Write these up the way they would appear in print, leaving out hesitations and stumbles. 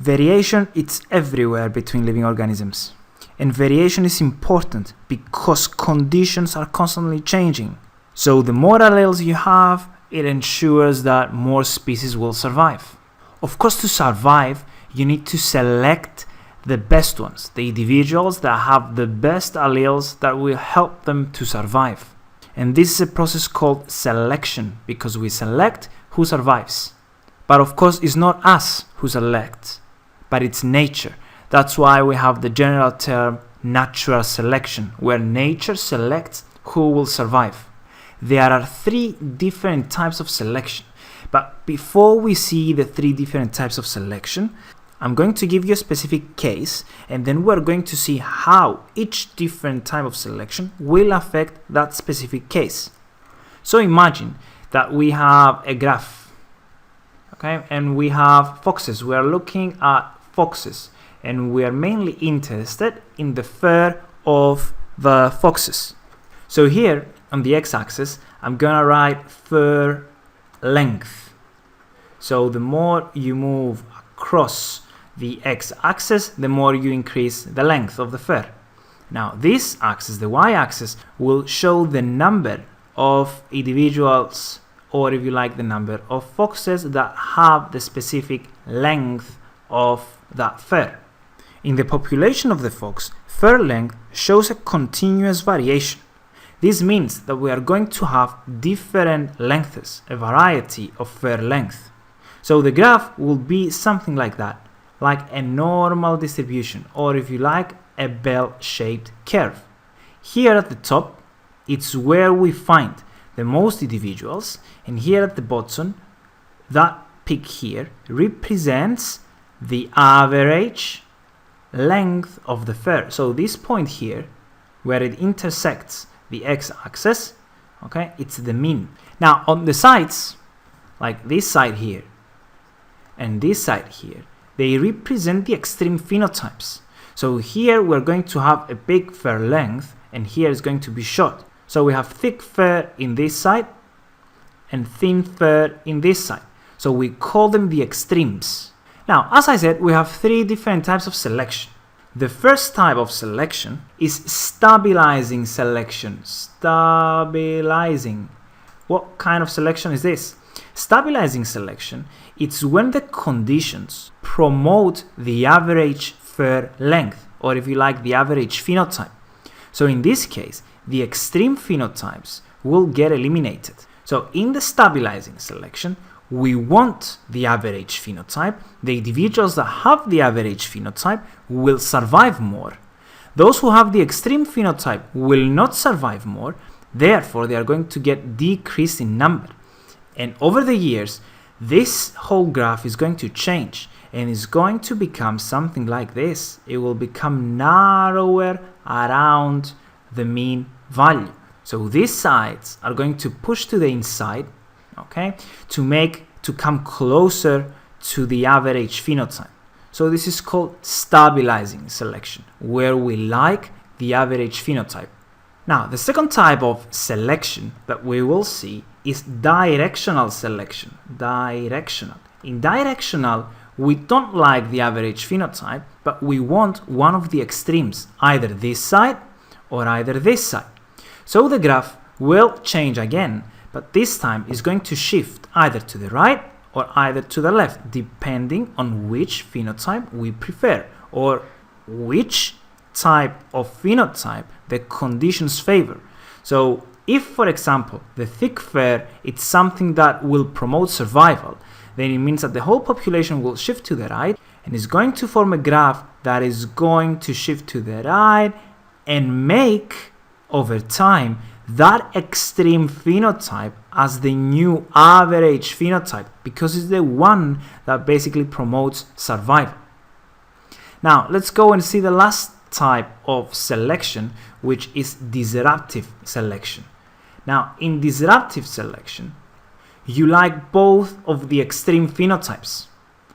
Variation, it's everywhere between living organisms. And variation is important because conditions are constantly changing. So the more alleles you have, it ensures that more species will survive. Of course, to survive, you need to select the best ones, the individuals that have the best alleles that will help them to survive. And this is a process called selection because we select who survives. But of course, it's not us who select, but it's nature. That's why we have the general term natural selection, where nature selects who will survive. There are 3 different types of selection. But before we see the 3 different types of selection, I'm going to give you a specific case, and then we're going to see how each different type of selection will affect that specific case. So imagine that we have a graph, okay, and we have foxes. We are looking at foxes, and we are mainly interested in the fur of the foxes. So here on the x-axis, I'm gonna write fur length. So the more you move across the x-axis, the more you increase the length of the fur. Now this axis, the y-axis, will show the number of individuals, or if you like, the number of foxes that have the specific length of that fur. In the population of the fox, fur length shows a continuous variation. This means that we are going to have different lengths, a variety of fur length. So the graph will be something like that, like a normal distribution, or if you like, a bell-shaped curve. Here at the top, it's where we find the most individuals, and here at the bottom, that peak here represents the average length of the fur. So this point here, where it intersects the x-axis, okay, it's the mean. Now on the sides, like this side here and this side here, they represent the extreme phenotypes. So here we're going to have a big fur length, and here is going to be short. So we have thick fur in this side and thin fur in this side. So we call them the extremes. Now, as I said, we have 3 different types of selection. The first type of selection is stabilising selection. Stabilising. What kind of selection is this? Stabilising selection, it's when the conditions promote the average fur length, or if you like, the average phenotype. So in this case, the extreme phenotypes will get eliminated. So in the stabilising selection, we want the average phenotype. The individuals that have the average phenotype will survive more. Those who have the extreme phenotype will not survive more. Therefore, they are going to get decreased in number. And over the years, this whole graph is going to change and is going to become something like this. It will become narrower around the mean value. So these sides are going to push to the inside, okay, to come closer to the average phenotype. So this is called stabilizing selection, where we like the average phenotype. Now, the second type of selection that we will see is directional selection. Directional. In directional, we don't like the average phenotype, but we want one of the extremes, either this side or either this side. So the graph will change again, but this time is going to shift either to the right or either to the left, depending on which phenotype we prefer or which type of phenotype the conditions favor. So if, for example, the thick fur is something that will promote survival, then it means that the whole population will shift to the right and is going to form a graph that is going to shift to the right and make, over time, that extreme phenotype as the new average phenotype, because it's the one that basically promotes survival. Now, let's go and see the last type of selection, which is disruptive selection. Now, in disruptive selection, you like both of the extreme phenotypes.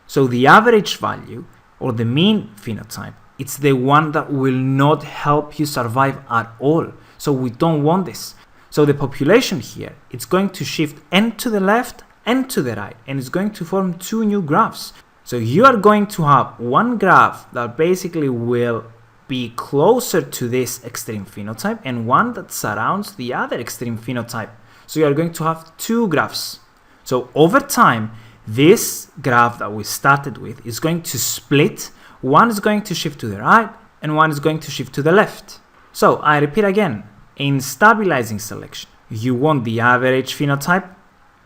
So the average value, or the mean phenotype, it's the one that will not help you survive at all. So we don't want this. So the population here, it's going to shift and to the left and to the right, and it's going to form two new graphs. So you are going to have one graph that basically will be closer to this extreme phenotype and one that surrounds the other extreme phenotype. So you are going to have two graphs. So over time, this graph that we started with is going to split. One is going to shift to the right and one is going to shift to the left. So I repeat again, in stabilizing selection, you want the average phenotype.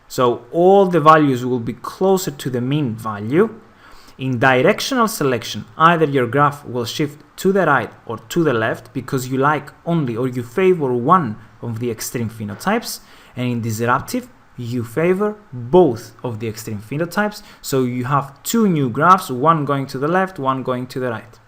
So all the values will be closer to the mean value. In directional selection, either your graph will shift to the right or to the left because you like only or you favor one of the extreme phenotypes. And in disruptive, you favor both of the extreme phenotypes. So you have two new graphs, one going to the left, one going to the right.